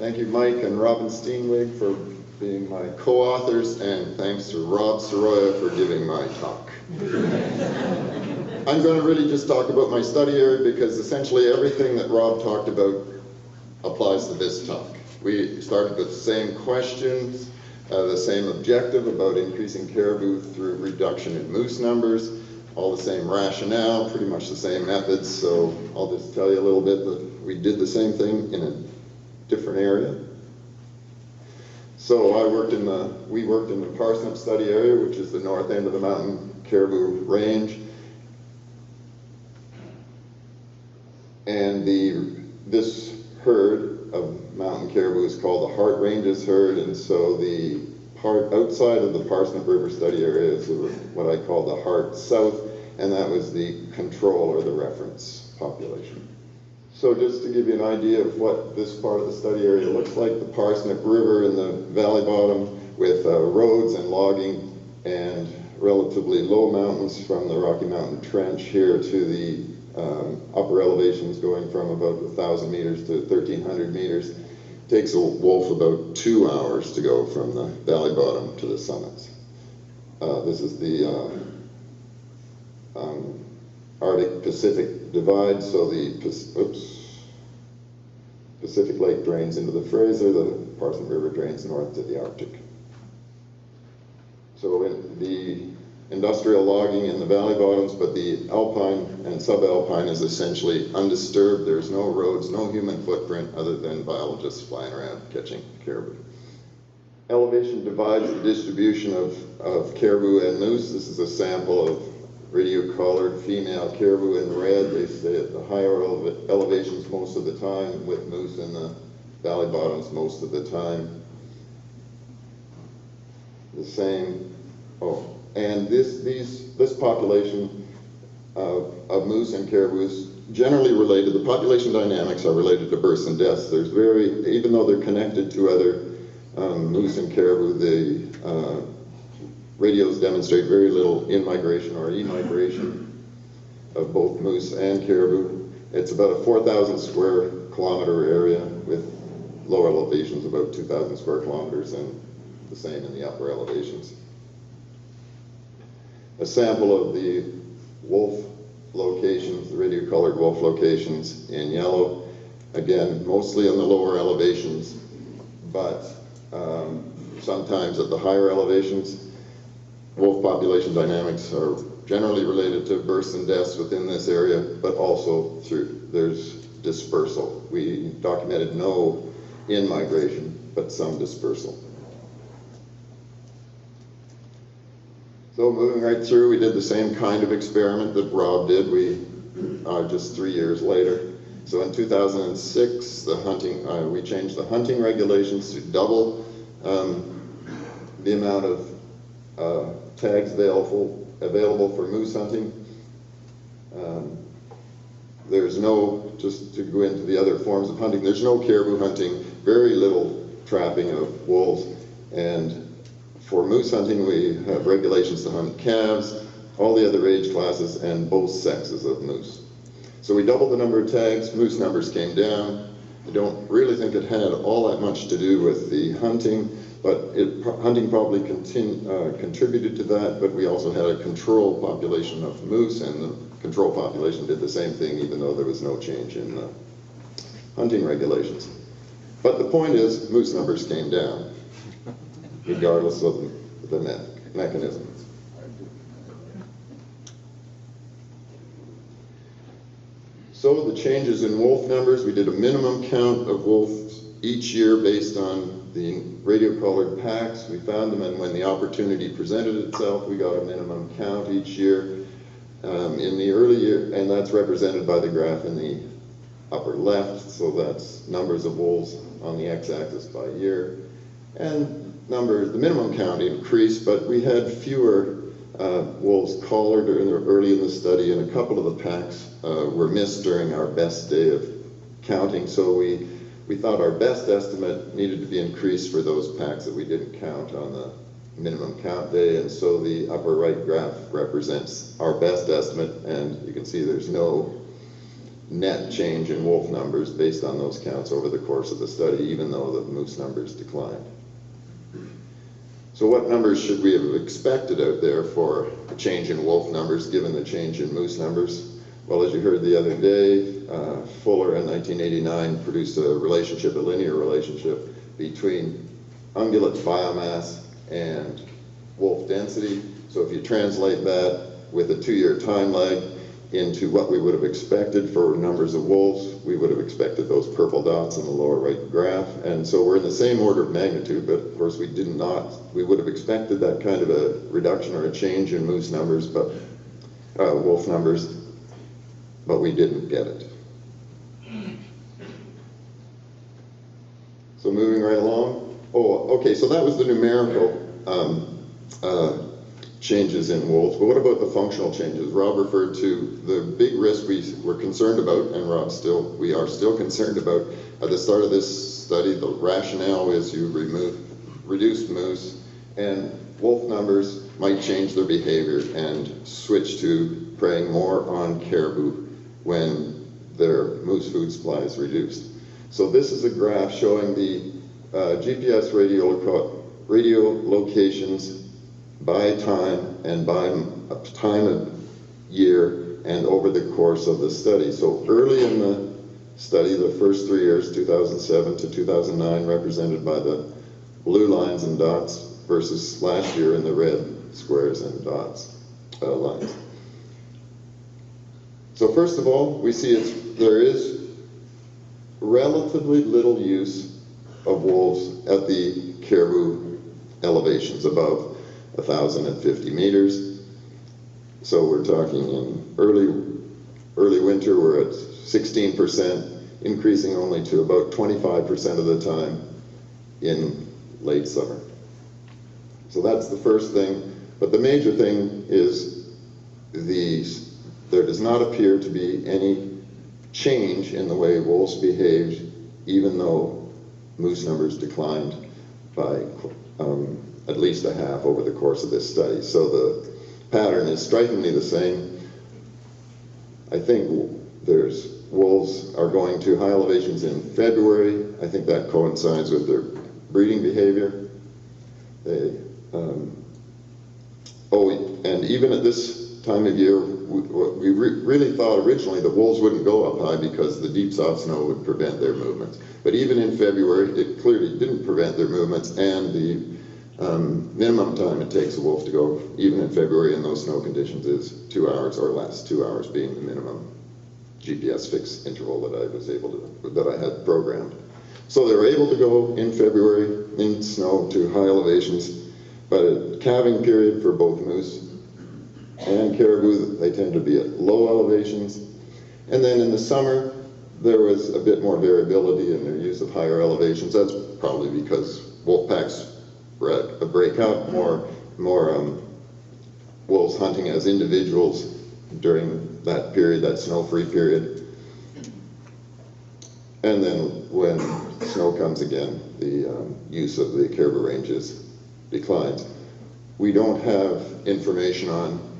Thank you, Mike and Robin Steenwig, for being my co-authors, and thanks to Rob Soroya for giving my talk. I'm going to really just talk about my study area because essentially everything that Rob talked about applies to this talk. We started with the same questions, the same objective about increasing caribou through reduction in moose numbers, all the same rationale, pretty much the same methods, so I'll just tell you a little bit that we did the same thing in a different area. So we worked in the Parsnip study area, which is the north end of the mountain caribou range. And this herd of mountain caribou is called the Hart Ranges herd, and so the part outside of the Parsnip River study area is what I call the Hart South, and that was the control or the reference population. So just to give you an idea of what this part of the study area looks like, the Parsnip River in the valley bottom with roads and logging and relatively low mountains from the Rocky Mountain Trench here to the upper elevations going from about 1,000 meters to 1,300 meters. It takes a wolf about 2 hours to go from the valley bottom to the summits. This is the Arctic-Pacific divide, so the Pacific Lake drains into the Fraser, the Parsnip River drains north to the Arctic. So in the industrial logging in the valley bottoms, but the alpine and subalpine is essentially undisturbed. There's no roads, no human footprint other than biologists flying around catching caribou. Elevation divides the distribution of caribou and moose. This is a sample of radio-collared female caribou in red. They stay at the higher elevations most of the time, with moose in the valley bottoms most of the time. The same, and this population of moose and caribou is generally related. The population dynamics are related to births and deaths. Even though they're connected to other moose and caribou, the radios demonstrate very little in-migration or e-migration of both moose and caribou. It's about a 4,000 square kilometer area with lower elevations about 2,000 square kilometers and the same in the upper elevations. A sample of the wolf locations, the radio-colored wolf locations in yellow. Again, mostly in the lower elevations, but sometimes at the higher elevations. Wolf population dynamics are generally related to births and deaths within this area, but also there's dispersal. We documented no in-migration, but some dispersal. So moving right through, we did the same kind of experiment that Rob did, just 3 years later. So in 2006, we changed the hunting regulations to double the amount of tags available for moose hunting. There's no, just to go into the other forms of hunting, there's no caribou hunting, very little trapping of wolves, and for moose hunting we have regulations to hunt calves, all the other age classes, and both sexes of moose. So we doubled the number of tags, moose numbers came down. I don't really think it had all that much to do with the hunting, but hunting probably contributed to that, but we also had a control population of moose, and the control population did the same thing even though there was no change in the hunting regulations. But the point is, moose numbers came down, regardless of the mechanism. So the changes in wolf numbers, we did a minimum count of wolves each year based on the radio-collared packs. We found them, and when the opportunity presented itself, we got a minimum count each year. In the early year, and that's represented by the graph in the upper left, so that's numbers of wolves on the x-axis by year. And the minimum count increased, but we had fewer wolves collared early in the study, and a couple of the packs were missed during our best day of counting, so we thought our best estimate needed to be increased for those packs that we didn't count on the minimum count day, and so the upper right graph represents our best estimate, and you can see there's no net change in wolf numbers based on those counts over the course of the study, even though the moose numbers declined. So what numbers should we have expected out there for a change in wolf numbers given the change in moose numbers? Well, as you heard the other day, Fuller in 1989 produced a relationship, a linear relationship between ungulate biomass and wolf density. So if you translate that with a 2-year time lag into what we would have expected for numbers of wolves, we would have expected those purple dots in the lower right graph. And so we're in the same order of magnitude, but of course we would have expected that kind of a reduction or a change in moose numbers, but wolf numbers, but we didn't get it. So moving right along. Oh, okay, so that was the numerical changes in wolves, but what about the functional changes? Rob referred to the big risk we were concerned about, and we are still concerned about. At the start of this study, the rationale is you reduce moose, and wolf numbers might change their behavior and switch to preying more on caribou when their moose food supply is reduced. So this is a graph showing the GPS radio locations by time and by time of year and over the course of the study. So early in the study, the first 3 years, 2007 to 2009, represented by the blue lines and dots, versus last year in the red squares and dots, lines. So first of all, we see there is relatively little use of wolves at the caribou elevations above 1,050 meters. So we're talking in early winter, we're at 16%, increasing only to about 25% of the time in late summer. So that's the first thing. But the major thing is there does not appear to be any change in the way wolves behaved, even though moose numbers declined by at least a half over the course of this study. So the pattern is strikingly the same. I think wolves are going to high elevations in February. I think that coincides with their breeding behavior. And even at this time of year, we really thought originally that wolves wouldn't go up high because the deep soft snow would prevent their movements. But even in February, it clearly didn't prevent their movements, and the minimum time it takes a wolf to go, even in February in those snow conditions, is 2 hours or less, 2 hours being the minimum GPS fixed interval that I had programmed. So they were able to go in February in snow to high elevations, but a calving period for both moose and caribou, they tend to be at low elevations. And then in the summer, there was a bit more variability in their use of higher elevations. That's probably because wolf packs break up, more wolves hunting as individuals during that period, that snow-free period. And then when snow comes again, the use of the caribou ranges declines. We don't have information on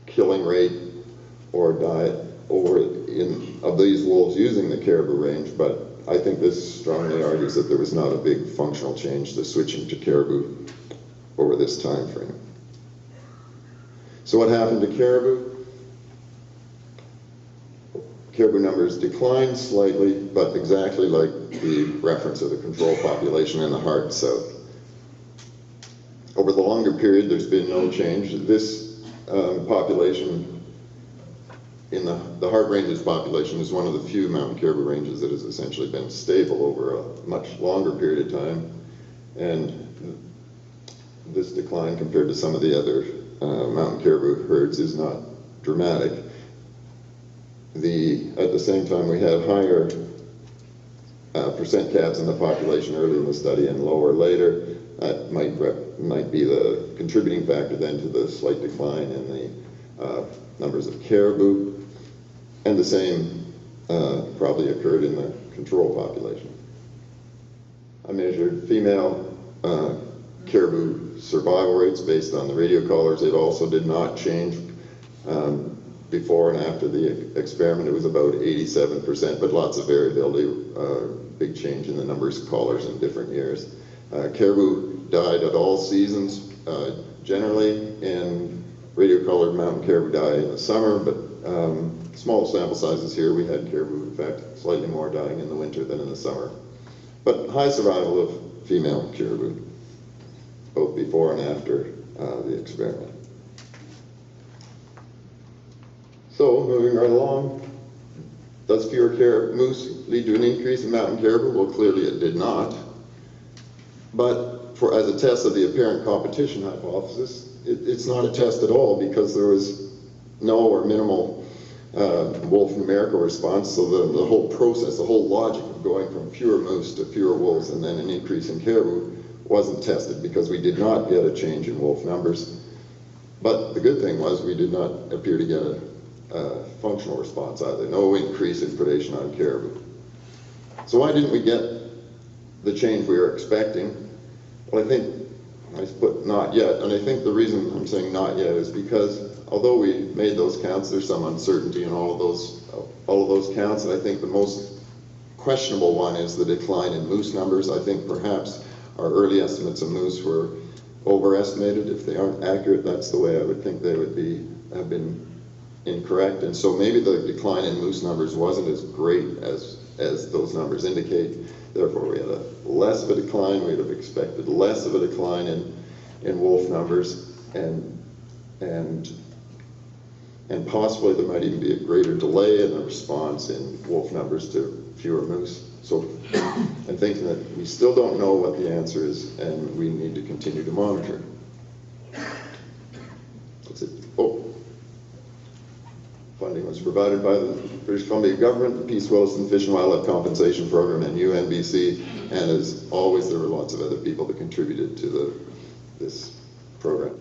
killing rate or diet of these wolves using the caribou range, but I think this strongly argues that there was not a big functional change to switching to caribou over this time frame. So what happened to caribou? Caribou numbers declined slightly, but exactly like the reference of the control population in the hard south. Over the longer period, there's been no change. This population in the Hart Ranges population is one of the few mountain caribou ranges that has essentially been stable over a much longer period of time. And this decline compared to some of the other mountain caribou herds is not dramatic. At the same time, we had higher percent calves in the population early in the study and lower later. That might be the contributing factor then to the slight decline in the numbers of caribou. And the same probably occurred in the control population. I measured female caribou survival rates based on the radio collars. It also did not change Before and after the experiment, it was about 87%, but lots of variability, big change in the numbers of callers in different years. Caribou died at all seasons, generally, and radio-collared mountain caribou die in the summer, but small sample sizes here. We had caribou, in fact, slightly more dying in the winter than in the summer. But high survival of female caribou, both before and after the experiment. So, moving right along, does fewer moose lead to an increase in mountain caribou? Well, clearly it did not. But as a test of the apparent competition hypothesis, it's not a test at all, because there was no or minimal wolf numerical response. So the whole process, the whole logic of going from fewer moose to fewer wolves and then an increase in caribou wasn't tested, because we did not get a change in wolf numbers. But the good thing was we did not appear to get a functional response either, no increase in predation on caribou. So why didn't we get the change we were expecting? Well, I think I put not yet, and I think the reason I'm saying not yet is because although we made those counts, there's some uncertainty in all of those counts, and I think the most questionable one is the decline in moose numbers. I think perhaps our early estimates of moose were overestimated. If they aren't accurate, that's the way I would think they would have been incorrect, and so maybe the decline in moose numbers wasn't as great as those numbers indicate. Therefore, we had less of a decline. We'd have expected less of a decline in wolf numbers, and possibly there might even be a greater delay in the response in wolf numbers to fewer moose. So I'm thinking that we still don't know what the answer is, and we need to continue to monitor. That's it. Oh. Funding was provided by the British Columbia government, the Peace Wilson Fish and Wildlife Compensation Program, and UNBC, and as always, there were lots of other people that contributed to this program.